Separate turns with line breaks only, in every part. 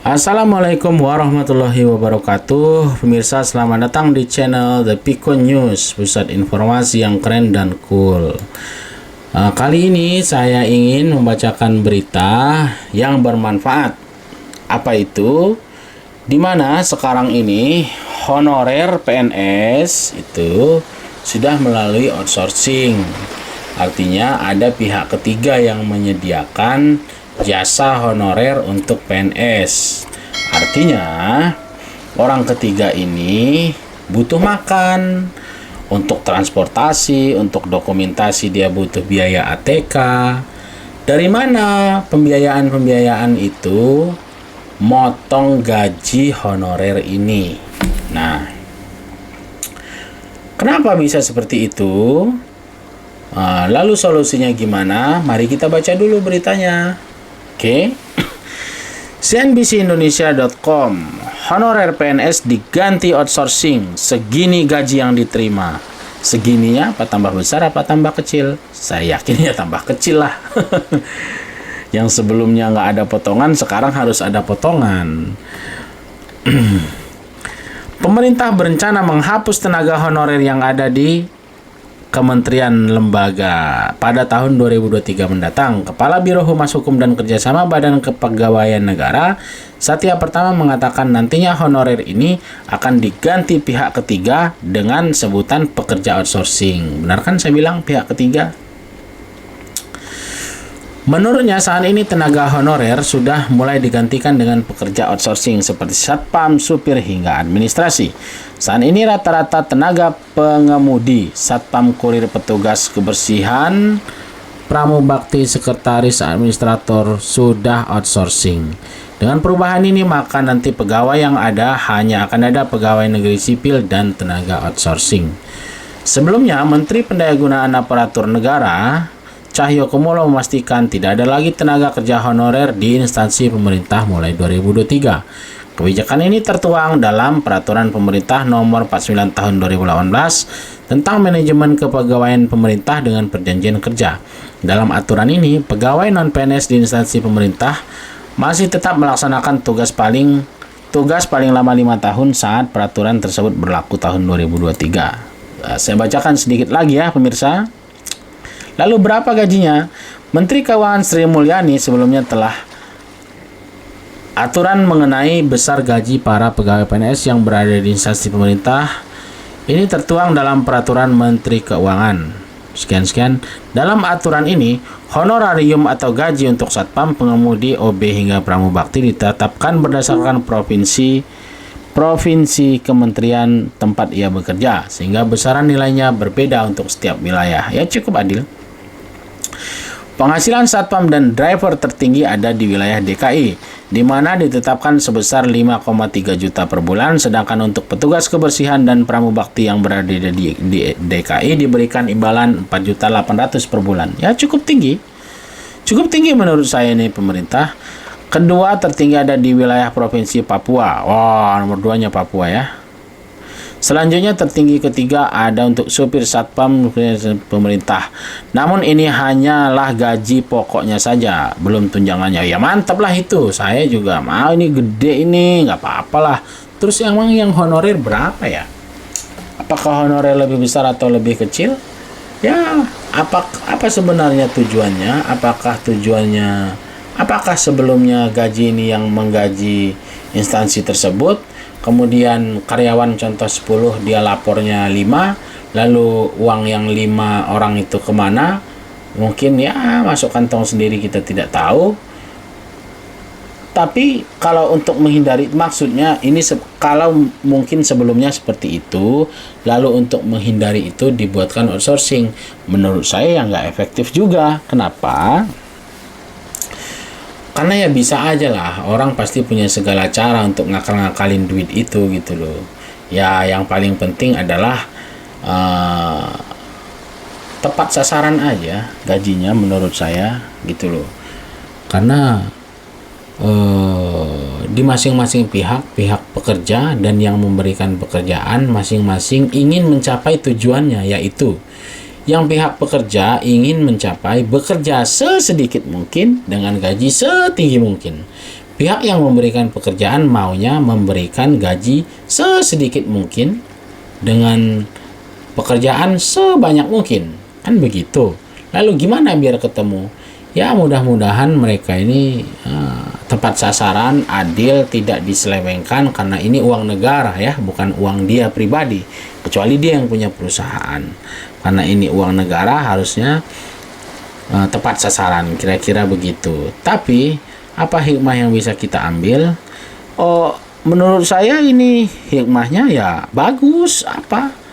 Assalamualaikum warahmatullahi wabarakatuh. Pemirsa, selamat datang di channel The Pico News, pusat informasi yang keren dan cool. Kali ini saya ingin membacakan berita yang bermanfaat. Apa itu? Dimana sekarang ini honorer PNS itu sudah melalui outsourcing. Artinya ada pihak ketiga yang menyediakan jasa honorer untuk PNS. Artinya orang ketiga ini butuh makan, untuk transportasi, untuk dokumentasi dia butuh biaya ATK. Dari mana pembiayaan itu? Motong gaji honorer ini. Nah, kenapa bisa seperti itu? Lalu solusinya gimana? Mari kita baca dulu beritanya. Oke. CNBCindonesia.com, honorer PNS diganti outsourcing, segini gaji yang diterima. Segininya apa tambah besar apa tambah kecil? Saya yakin ya tambah kecil lah. Yang sebelumnya nggak ada potongan, sekarang harus ada potongan. Pemerintah berencana menghapus tenaga honorer yang ada di Kementerian Lembaga pada tahun 2023 mendatang. Kepala Biro Humas Hukum dan Kerjasama Badan Kepegawaian Negara, Satya Pertama, mengatakan nantinya honorer ini akan diganti pihak ketiga dengan sebutan pekerja outsourcing. Benar kan saya bilang pihak ketiga? Menurutnya saat ini tenaga honorer sudah mulai digantikan dengan pekerja outsourcing seperti satpam, supir, hingga administrasi. Saat ini rata-rata tenaga pengemudi, satpam, kurir, petugas kebersihan, pramubakti, sekretaris, administrator sudah outsourcing. Dengan perubahan ini maka nanti pegawai yang ada hanya akan ada pegawai negeri sipil dan tenaga outsourcing. Sebelumnya Menteri Pendayagunaan Aparatur Negara Cahyokumolo memastikan tidak ada lagi tenaga kerja honorer di instansi pemerintah mulai 2023. Kebijakan ini tertuang dalam Peraturan Pemerintah Nomor 49 Tahun 2018 tentang manajemen kepegawaian pemerintah dengan perjanjian kerja. Dalam aturan ini, pegawai non-PNS di instansi pemerintah masih tetap melaksanakan tugas paling lama 5 tahun saat peraturan tersebut berlaku tahun 2023. Saya bacakan sedikit lagi ya pemirsa. Lalu berapa gajinya? Menteri Keuangan Sri Mulyani sebelumnya telah aturan mengenai besar gaji para pegawai PNS yang berada di instansi pemerintah. Ini tertuang dalam Peraturan Menteri Keuangan. Sekian. Dalam aturan ini, honorarium atau gaji untuk satpam, pengemudi, OB hingga pramubakti ditetapkan berdasarkan provinsi kementerian tempat ia bekerja, sehingga besaran nilainya berbeda untuk setiap wilayah. Ya, cukup adil. Penghasilan satpam dan driver tertinggi ada di wilayah DKI, di mana ditetapkan sebesar 5,3 juta per bulan, sedangkan untuk petugas kebersihan dan pramubakti yang berada di DKI diberikan imbalan 4.800.000 per bulan. Ya, cukup tinggi. Cukup tinggi menurut saya ini pemerintah. Kedua tertinggi ada di wilayah Provinsi Papua. Wah, nomor 2-nya Papua ya. Selanjutnya tertinggi ketiga ada untuk supir satpam pemerintah. Namun ini hanyalah gaji pokoknya saja, belum tunjangannya. Ya mantap lah itu. Saya juga mau, ini gede ini, nggak apa-apalah. Terus yang honorer berapa ya? Apakah honorer lebih besar atau lebih kecil? Ya, apa sebenarnya tujuannya? Apakah sebelumnya gaji ini yang menggaji instansi tersebut? Kemudian karyawan contoh 10 dia lapornya 5, lalu uang yang 5 orang itu kemana? Mungkin ya masuk kantong sendiri, kita tidak tahu. Tapi kalau untuk menghindari, maksudnya ini kalau mungkin sebelumnya seperti itu, lalu untuk menghindari itu dibuatkan outsourcing. Menurut saya yang nggak efektif juga. Kenapa? Karena ya bisa aja lah, orang pasti punya segala cara untuk ngakal-ngakalin duit itu gitu loh. Ya yang paling penting adalah tepat sasaran aja gajinya menurut saya gitu loh. Karena di masing-masing pihak pekerja dan yang memberikan pekerjaan masing-masing ingin mencapai tujuannya, yaitu yang pihak pekerja ingin mencapai bekerja sesedikit mungkin dengan gaji setinggi mungkin. Pihak yang memberikan pekerjaan maunya memberikan gaji sesedikit mungkin dengan pekerjaan sebanyak mungkin, kan begitu. Lalu gimana biar ketemu? Ya mudah-mudahan mereka ini tepat sasaran, adil, tidak diselewengkan, karena ini uang negara ya, bukan uang dia pribadi, kecuali dia yang punya perusahaan. Karena ini uang negara harusnya tepat sasaran, kira-kira begitu. Tapi apa hikmah yang bisa kita ambil? Oh, menurut saya ini hikmahnya ya bagus. Apa?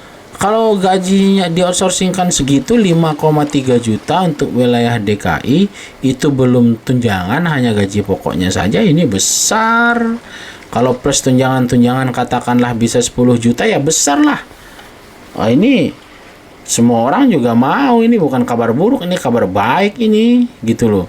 Kalau gajinya di outsourcingkan segitu 5,3 juta untuk wilayah DKI, itu belum tunjangan, hanya gaji pokoknya saja ini besar. Kalau plus tunjangan-tunjangan katakanlah bisa 10 juta ya besar lah. Oh, ini semua orang juga mau, ini bukan kabar buruk, ini kabar baik ini, gitu loh.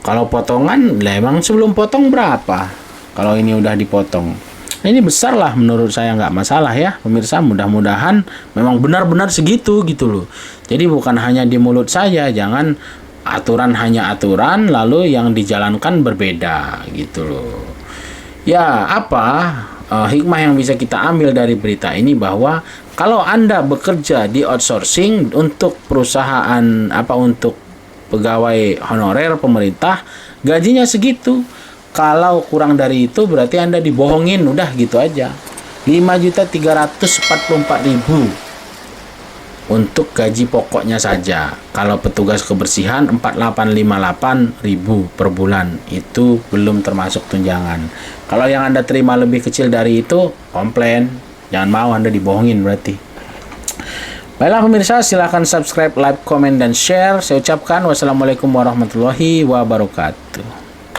Kalau potongan, lah emang sebelum potong berapa? Kalau ini udah dipotong. Ini besar lah, menurut saya nggak masalah ya pemirsa, mudah-mudahan memang benar-benar segitu gitu loh. Jadi bukan hanya di mulut saja, jangan aturan hanya aturan lalu yang dijalankan berbeda gitu loh. Ya apa hikmah yang bisa kita ambil dari berita ini, bahwa kalau Anda bekerja di outsourcing untuk perusahaan untuk pegawai honorer pemerintah, gajinya segitu. Kalau kurang dari itu berarti Anda dibohongin, udah gitu aja. 5.344.000 untuk gaji pokoknya saja. Kalau petugas kebersihan 4.858.000 per bulan, itu belum termasuk tunjangan. Kalau yang Anda terima lebih kecil dari itu, komplain. Jangan mau Anda dibohongin berarti. Baiklah pemirsa, silahkan subscribe, like, komen, dan share. Saya ucapkan wassalamualaikum warahmatullahi wabarakatuh.